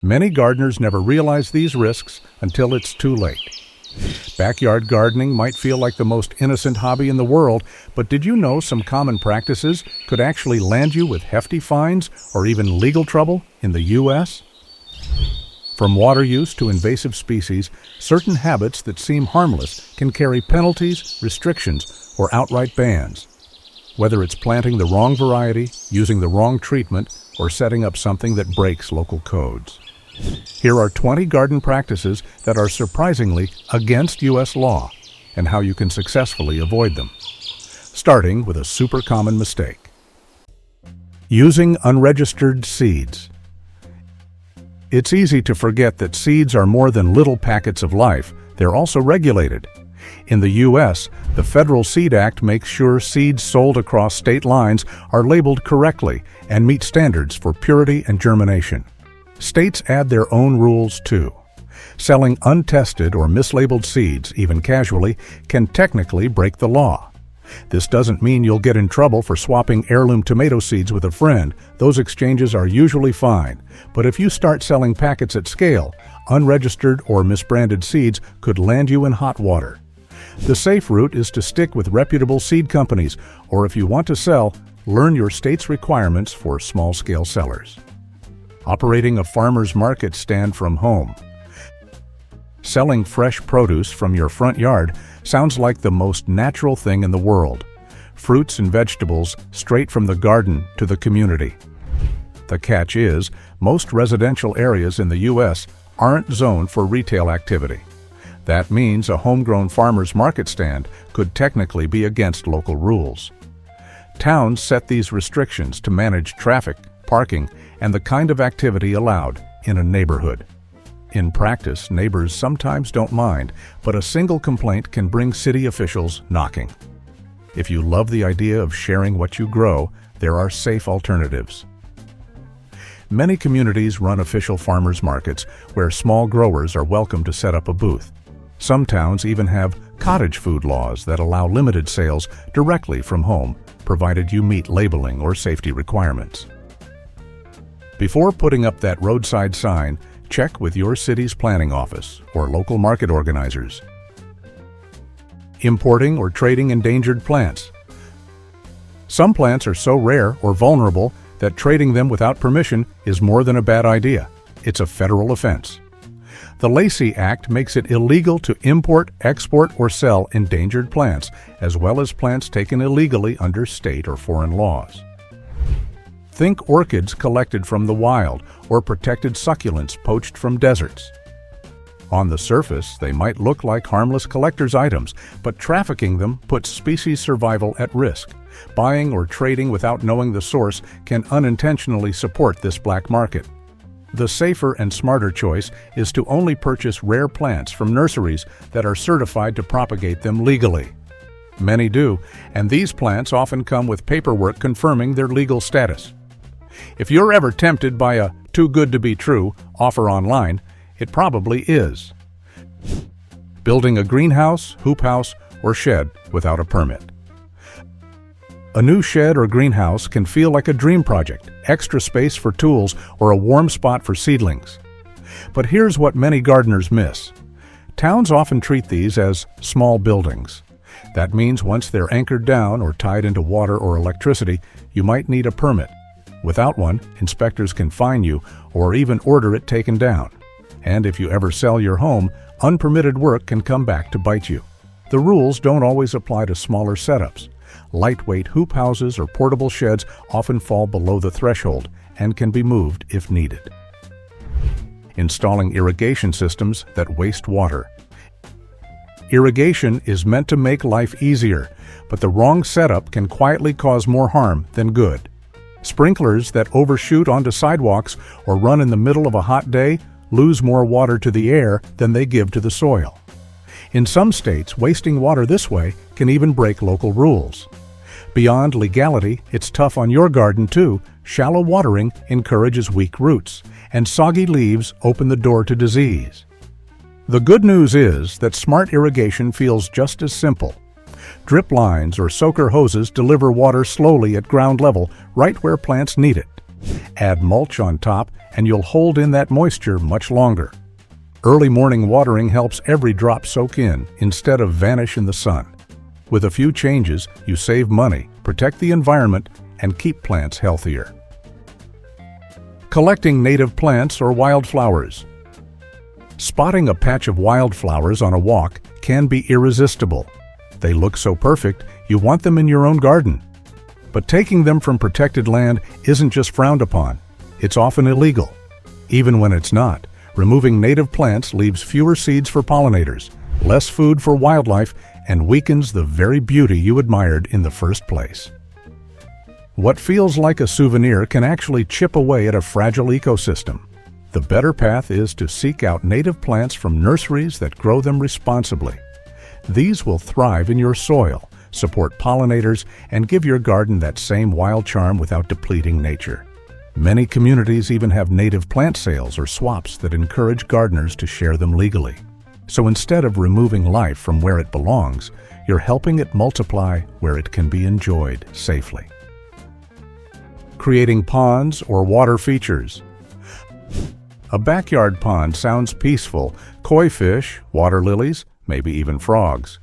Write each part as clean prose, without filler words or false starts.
Many gardeners never realize these risks until it's too late. Backyard gardening might feel like the most innocent hobby in the world, but did you know some common practices could actually land you with hefty fines or even legal trouble in the U.S.? From water use to invasive species, certain habits that seem harmless can carry penalties, restrictions, or outright bans. Whether it's planting the wrong variety, using the wrong treatment, or setting up something that breaks local codes. Here are 20 garden practices that are surprisingly against U.S. law and how you can successfully avoid them. Starting with a super common mistake. Using unregistered seeds. It's easy to forget that seeds are more than little packets of life. They're also regulated. In the U.S., the Federal Seed Act makes sure seeds sold across state lines are labeled correctly and meet standards for purity and germination. States add their own rules too. Selling untested or mislabeled seeds, even casually, can technically break the law. This doesn't mean you'll get in trouble for swapping heirloom tomato seeds with a friend. Those exchanges are usually fine. But if you start selling packets at scale, unregistered or misbranded seeds could land you in hot water. The safe route is to stick with reputable seed companies, or if you want to sell, learn your state's requirements for small-scale sellers. Operating a farmer's market stand from home. Selling fresh produce from your front yard sounds like the most natural thing in the world. Fruits and vegetables straight from the garden to the community. The catch is, most residential areas in the U.S. aren't zoned for retail activity. That means a homegrown farmer's market stand could technically be against local rules. Towns set these restrictions to manage traffic, parking, and the kind of activity allowed in a neighborhood. In practice, neighbors sometimes don't mind, but a single complaint can bring city officials knocking. If you love the idea of sharing what you grow, there are safe alternatives. Many communities run official farmers markets where small growers are welcome to set up a booth. Some towns even have cottage food laws that allow limited sales directly from home, provided you meet labeling or safety requirements. Before putting up that roadside sign, check with your city's planning office or local market organizers. Importing or trading endangered plants. Some plants are so rare or vulnerable that trading them without permission is more than a bad idea. It's a federal offense. The Lacey Act makes it illegal to import, export, or sell endangered plants, as well as plants taken illegally under state or foreign laws. Think orchids collected from the wild or protected succulents poached from deserts. On the surface, they might look like harmless collector's items, but trafficking them puts species survival at risk. Buying or trading without knowing the source can unintentionally support this black market. The safer and smarter choice is to only purchase rare plants from nurseries that are certified to propagate them legally. Many do, and these plants often come with paperwork confirming their legal status. If you're ever tempted by a too good to be true offer online, it probably is. Building a greenhouse, hoop house, or shed without a permit. A new shed or greenhouse can feel like a dream project, extra space for tools, or a warm spot for seedlings. But here's what many gardeners miss. Towns often treat these as small buildings. That means once they're anchored down or tied into water or electricity, you might need a permit. Without one, inspectors can fine you or even order it taken down. And if you ever sell your home, unpermitted work can come back to bite you. The rules don't always apply to smaller setups. Lightweight hoop houses or portable sheds often fall below the threshold and can be moved if needed. Installing irrigation systems that waste water. Irrigation is meant to make life easier, but the wrong setup can quietly cause more harm than good. Sprinklers that overshoot onto sidewalks or run in the middle of a hot day lose more water to the air than they give to the soil. In some states, wasting water this way can even break local rules. Beyond legality, it's tough on your garden too. Shallow watering encourages weak roots, and soggy leaves open the door to disease. The good news is that smart irrigation feels just as simple. Drip lines or soaker hoses deliver water slowly at ground level, right where plants need it. Add mulch on top and you'll hold in that moisture much longer. Early morning watering helps every drop soak in instead of vanish in the sun. With a few changes, you save money, protect the environment, and keep plants healthier. Collecting native plants or wildflowers. Spotting a patch of wildflowers on a walk can be irresistible. They look so perfect, you want them in your own garden. But taking them from protected land isn't just frowned upon, it's often illegal. Even when it's not, removing native plants leaves fewer seeds for pollinators, less food for wildlife, and weakens the very beauty you admired in the first place. What feels like a souvenir can actually chip away at a fragile ecosystem. The better path is to seek out native plants from nurseries that grow them responsibly. These will thrive in your soil, support pollinators, and give your garden that same wild charm without depleting nature. Many communities even have native plant sales or swaps that encourage gardeners to share them legally. So instead of removing life from where it belongs, you're helping it multiply where it can be enjoyed safely. Creating ponds or water features. A backyard pond sounds peaceful: koi fish, water lilies, maybe even frogs.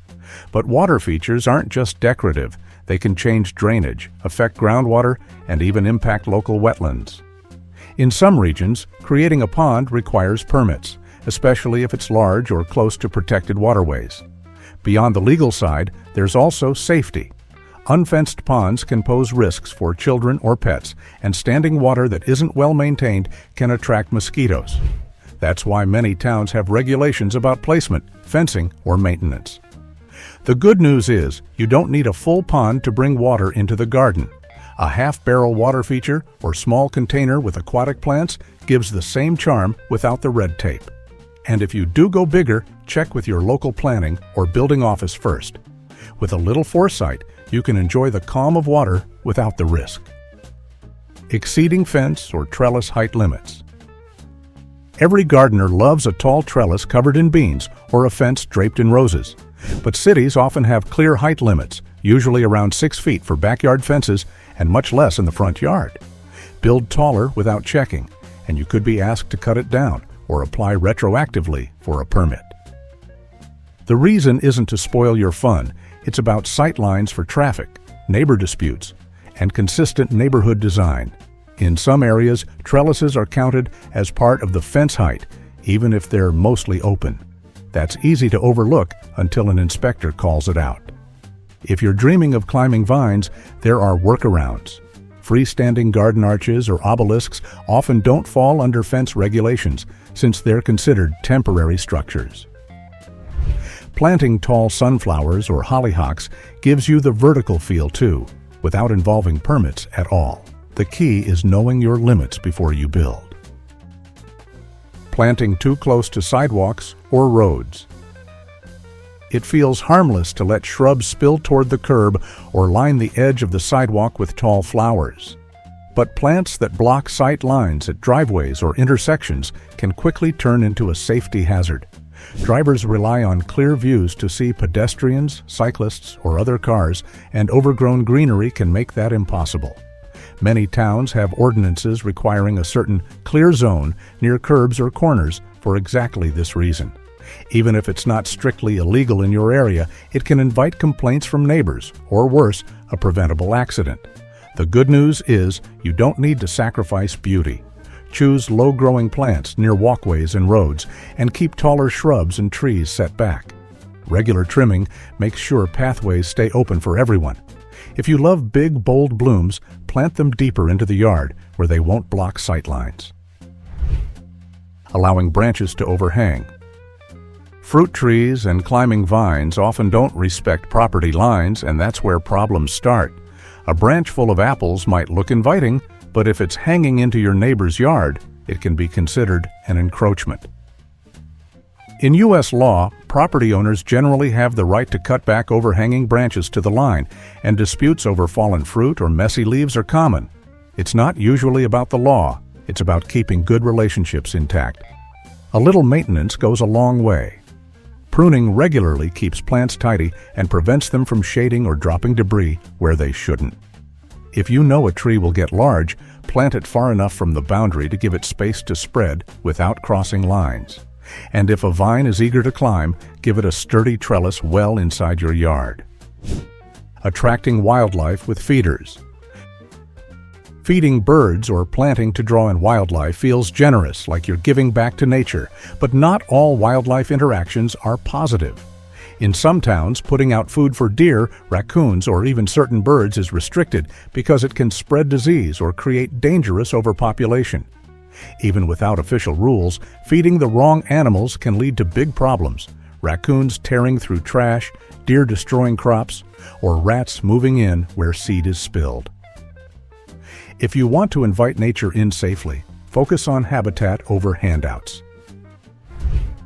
But water features aren't just decorative. They can change drainage, affect groundwater, and even impact local wetlands. In some regions, creating a pond requires permits, especially if it's large or close to protected waterways. Beyond the legal side, there's also safety. Unfenced ponds can pose risks for children or pets, and standing water that isn't well maintained can attract mosquitoes. That's why many towns have regulations about placement, fencing, or maintenance. The good news is, you don't need a full pond to bring water into the garden. A half-barrel water feature or small container with aquatic plants gives the same charm without the red tape. And if you do go bigger, check with your local planning or building office first. With a little foresight, you can enjoy the calm of water without the risk. Exceeding fence or trellis height limits. Every gardener loves a tall trellis covered in beans or a fence draped in roses. But cities often have clear height limits, usually around 6 feet for backyard fences and much less in the front yard. Build taller without checking, and you could be asked to cut it down or apply retroactively for a permit. The reason isn't to spoil your fun, it's about sight lines for traffic, neighbor disputes, and consistent neighborhood design. In some areas, trellises are counted as part of the fence height, even if they're mostly open. That's easy to overlook until an inspector calls it out. If you're dreaming of climbing vines, there are workarounds. Freestanding garden arches or obelisks often don't fall under fence regulations since they're considered temporary structures. Planting tall sunflowers or hollyhocks gives you the vertical feel too, without involving permits at all. The key is knowing your limits before you build. Planting too close to sidewalks or roads. It feels harmless to let shrubs spill toward the curb or line the edge of the sidewalk with tall flowers. But plants that block sight lines at driveways or intersections can quickly turn into a safety hazard. Drivers rely on clear views to see pedestrians, cyclists, or other cars, and overgrown greenery can make that impossible. Many towns have ordinances requiring a certain clear zone near curbs or corners for exactly this reason. Even if it's not strictly illegal in your area, it can invite complaints from neighbors, or worse, a preventable accident. The good news is you don't need to sacrifice beauty. Choose low-growing plants near walkways and roads, and keep taller shrubs and trees set back. Regular trimming makes sure pathways stay open for everyone. If you love big, bold blooms, plant them deeper into the yard where they won't block sight lines. Allowing branches to overhang. Fruit trees and climbing vines often don't respect property lines, and that's where problems start. A branch full of apples might look inviting, but if it's hanging into your neighbor's yard, it can be considered an encroachment. In U.S. law, property owners generally have the right to cut back overhanging branches to the line, and disputes over fallen fruit or messy leaves are common. It's not usually about the law, it's about keeping good relationships intact. A little maintenance goes a long way. Pruning regularly keeps plants tidy and prevents them from shading or dropping debris where they shouldn't. If you know a tree will get large, plant it far enough from the boundary to give it space to spread without crossing lines. And if a vine is eager to climb, give it a sturdy trellis well inside your yard. Attracting wildlife with feeders. Feeding birds or planting to draw in wildlife feels generous, like you're giving back to nature, but not all wildlife interactions are positive. In some towns, putting out food for deer, raccoons, or even certain birds is restricted because it can spread disease or create dangerous overpopulation. Even without official rules, feeding the wrong animals can lead to big problems: raccoons tearing through trash, deer destroying crops, or rats moving in where seed is spilled. If you want to invite nature in safely, focus on habitat over handouts.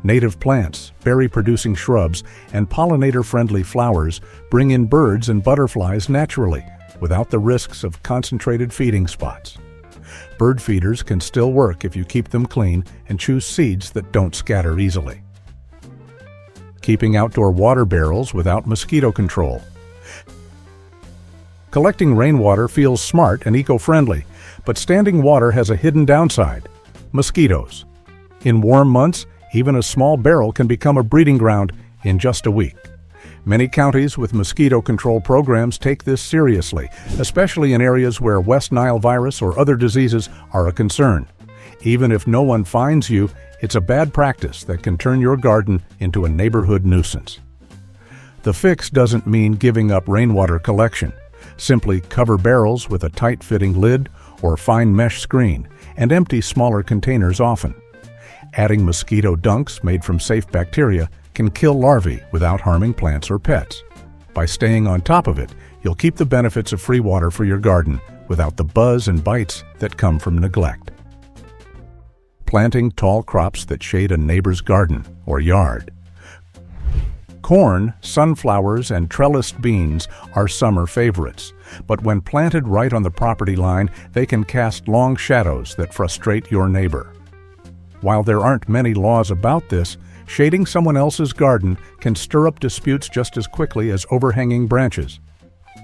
Native plants, berry-producing shrubs, and pollinator-friendly flowers bring in birds and butterflies naturally, without the risks of concentrated feeding spots. Bird feeders can still work if you keep them clean and choose seeds that don't scatter easily. Keeping outdoor water barrels without mosquito control. Collecting rainwater feels smart and eco-friendly, but standing water has a hidden downside: mosquitoes. In warm months, even a small barrel can become a breeding ground in just a week. Many counties with mosquito control programs take this seriously, especially in areas where West Nile virus or other diseases are a concern. Even if no one finds you, it's a bad practice that can turn your garden into a neighborhood nuisance. The fix doesn't mean giving up rainwater collection. Simply cover barrels with a tight-fitting lid or fine mesh screen and empty smaller containers often. Adding mosquito dunks made from safe bacteria can kill larvae without harming plants or pets. By staying on top of it, you'll keep the benefits of free water for your garden without the buzz and bites that come from neglect. Planting tall crops that shade a neighbor's garden or yard. Corn, sunflowers, and trellised beans are summer favorites, but when planted right on the property line, they can cast long shadows that frustrate your neighbor. While there aren't many laws about this, shading someone else's garden can stir up disputes just as quickly as overhanging branches.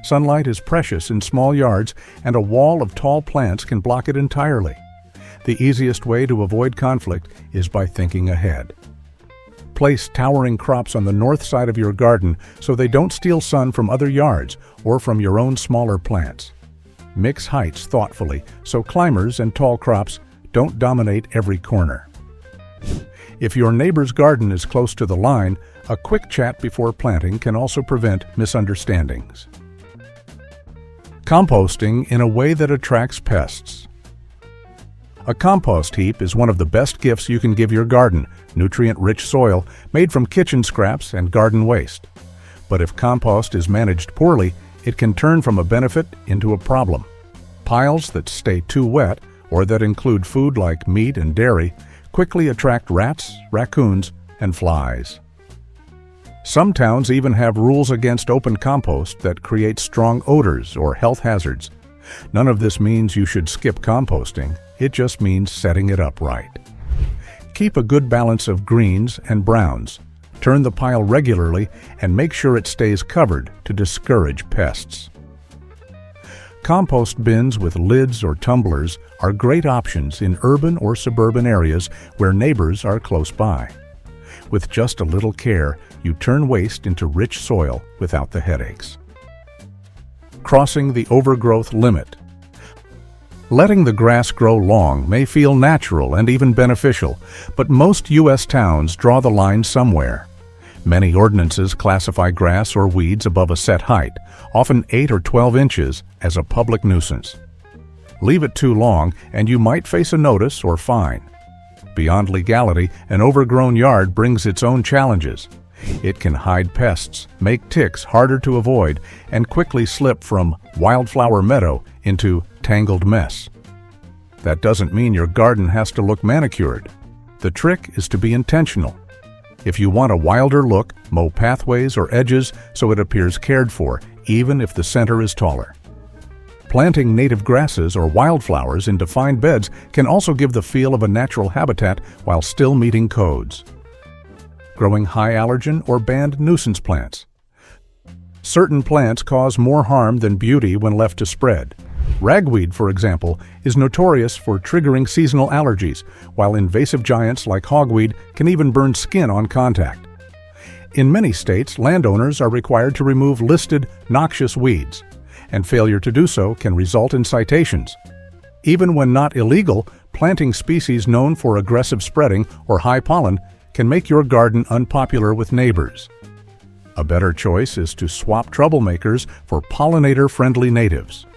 Sunlight is precious in small yards, and a wall of tall plants can block it entirely. The easiest way to avoid conflict is by thinking ahead. Place towering crops on the north side of your garden so they don't steal sun from other yards or from your own smaller plants. Mix heights thoughtfully so climbers and tall crops don't dominate every corner. If your neighbor's garden is close to the line, a quick chat before planting can also prevent misunderstandings. Composting in a way that attracts pests. A compost heap is one of the best gifts you can give your garden: nutrient-rich soil made from kitchen scraps and garden waste. But if compost is managed poorly, it can turn from a benefit into a problem. Piles that stay too wet, or that include food like meat and dairy, quickly attract rats, raccoons, and flies. Some towns even have rules against open compost that create strong odors or health hazards. None of this means you should skip composting. It just means setting it up right. Keep a good balance of greens and browns. Turn the pile regularly and make sure it stays covered to discourage pests. Compost bins with lids or tumblers are great options in urban or suburban areas where neighbors are close by. With just a little care, you turn waste into rich soil without the headaches. Crossing the overgrowth limit. Letting the grass grow long may feel natural and even beneficial, but most U.S. towns draw the line somewhere. Many ordinances classify grass or weeds above a set height, often 8 or 12 inches, as a public nuisance. Leave it too long and you might face a notice or fine. Beyond legality, an overgrown yard brings its own challenges. It can hide pests, make ticks harder to avoid, and quickly slip from wildflower meadow into tangled mess. That doesn't mean your garden has to look manicured. The trick is to be intentional. If you want a wilder look, mow pathways or edges so it appears cared for, even if the center is taller. Planting native grasses or wildflowers in defined beds can also give the feel of a natural habitat while still meeting codes. Growing high-allergen or banned nuisance plants. Certain plants cause more harm than beauty when left to spread. Ragweed, for example, is notorious for triggering seasonal allergies, while invasive giants like hogweed can even burn skin on contact. In many states, landowners are required to remove listed noxious weeds, and failure to do so can result in citations. Even when not illegal, planting species known for aggressive spreading or high pollen can make your garden unpopular with neighbors. A better choice is to swap troublemakers for pollinator-friendly natives.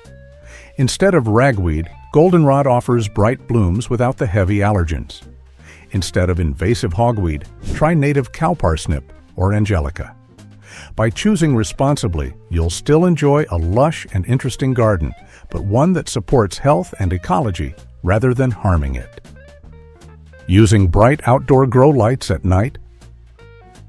Instead of ragweed, goldenrod offers bright blooms without the heavy allergens. Instead of invasive hogweed, try native cow parsnip or angelica. By choosing responsibly, you'll still enjoy a lush and interesting garden, but one that supports health and ecology rather than harming it. Using bright outdoor grow lights at night?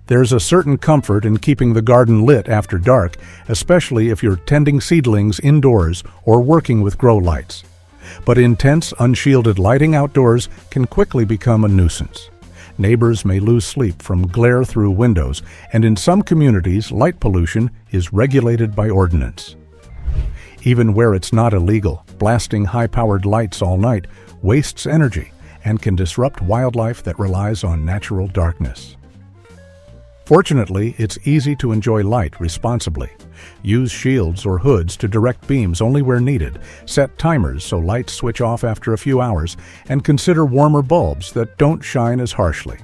There's a certain comfort in keeping the garden lit after dark, especially if you're tending seedlings indoors or working with grow lights. But intense, unshielded lighting outdoors can quickly become a nuisance. Neighbors may lose sleep from glare through windows, and in some communities, light pollution is regulated by ordinance. Even where it's not illegal, blasting high-powered lights all night wastes energy and can disrupt wildlife that relies on natural darkness. Fortunately, it's easy to enjoy light responsibly. Use shields or hoods to direct beams only where needed, set timers so lights switch off after a few hours, and consider warmer bulbs that don't shine as harshly.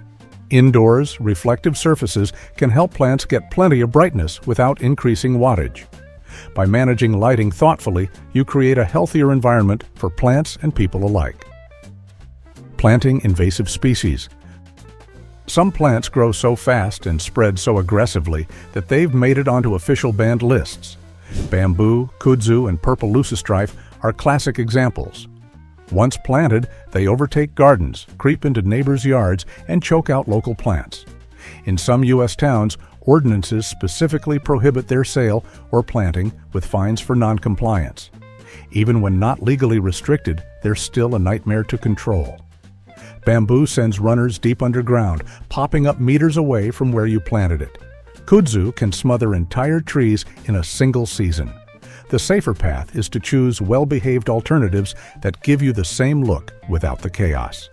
Indoors, reflective surfaces can help plants get plenty of brightness without increasing wattage. By managing lighting thoughtfully, you create a healthier environment for plants and people alike. Planting invasive species. Some plants grow so fast and spread so aggressively that they've made it onto official banned lists. Bamboo, kudzu, and purple leucostrife are classic examples. Once planted, they overtake gardens, creep into neighbors' yards, and choke out local plants. In some U.S. towns, ordinances specifically prohibit their sale or planting, with fines for noncompliance. Even when not legally restricted, they're still a nightmare to control. Bamboo sends runners deep underground, popping up meters away from where you planted it. Kudzu can smother entire trees in a single season. The safer path is to choose well-behaved alternatives that give you the same look without the chaos.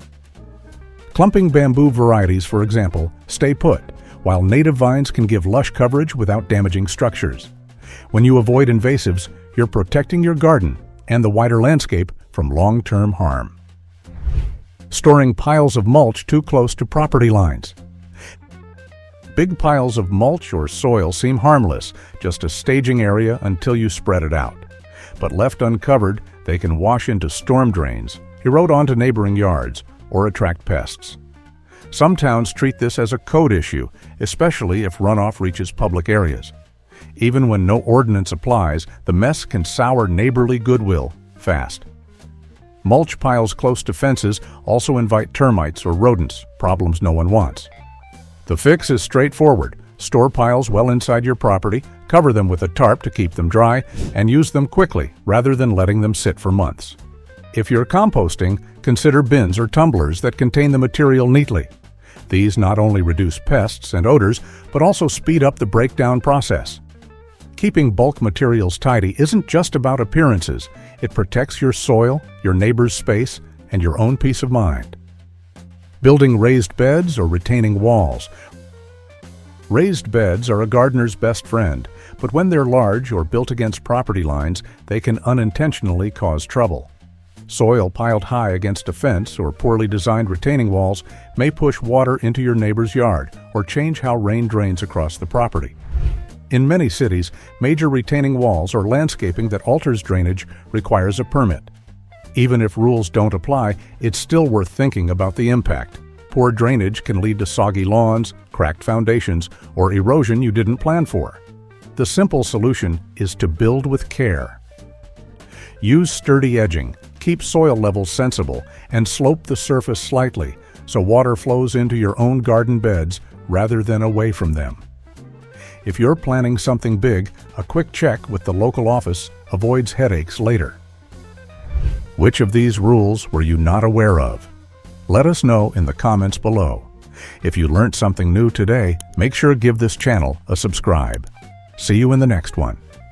Clumping bamboo varieties, for example, stay put, while native vines can give lush coverage without damaging structures. When you avoid invasives, you're protecting your garden and the wider landscape from long-term harm. Storing piles of mulch too close to property lines. Big piles of mulch or soil seem harmless, just a staging area until you spread it out. But left uncovered, they can wash into storm drains, erode onto neighboring yards, or attract pests. Some towns treat this as a code issue, especially if runoff reaches public areas. Even when no ordinance applies, the mess can sour neighborly goodwill fast. Mulch piles close to fences also invite termites or rodents, problems no one wants. The fix is straightforward. Store piles well inside your property, cover them with a tarp to keep them dry, and use them quickly rather than letting them sit for months. If you're composting, consider bins or tumblers that contain the material neatly. These not only reduce pests and odors, but also speed up the breakdown process. Keeping bulk materials tidy isn't just about appearances. It protects your soil, your neighbor's space, and your own peace of mind. Building raised beds or retaining walls. Raised beds are a gardener's best friend, but when they're large or built against property lines, they can unintentionally cause trouble. Soil piled high against a fence or poorly designed retaining walls may push water into your neighbor's yard or change how rain drains across the property. In many cities, major retaining walls or landscaping that alters drainage requires a permit. Even if rules don't apply, it's still worth thinking about the impact. Poor drainage can lead to soggy lawns, cracked foundations, or erosion you didn't plan for. The simple solution is to build with care. Use sturdy edging, keep soil levels sensible, and slope the surface slightly so water flows into your own garden beds rather than away from them. If you're planning something big, a quick check with the local office avoids headaches later. Which of these rules were you not aware of? Let us know in the comments below. If you learned something new today, make sure to give this channel a subscribe. See you in the next one.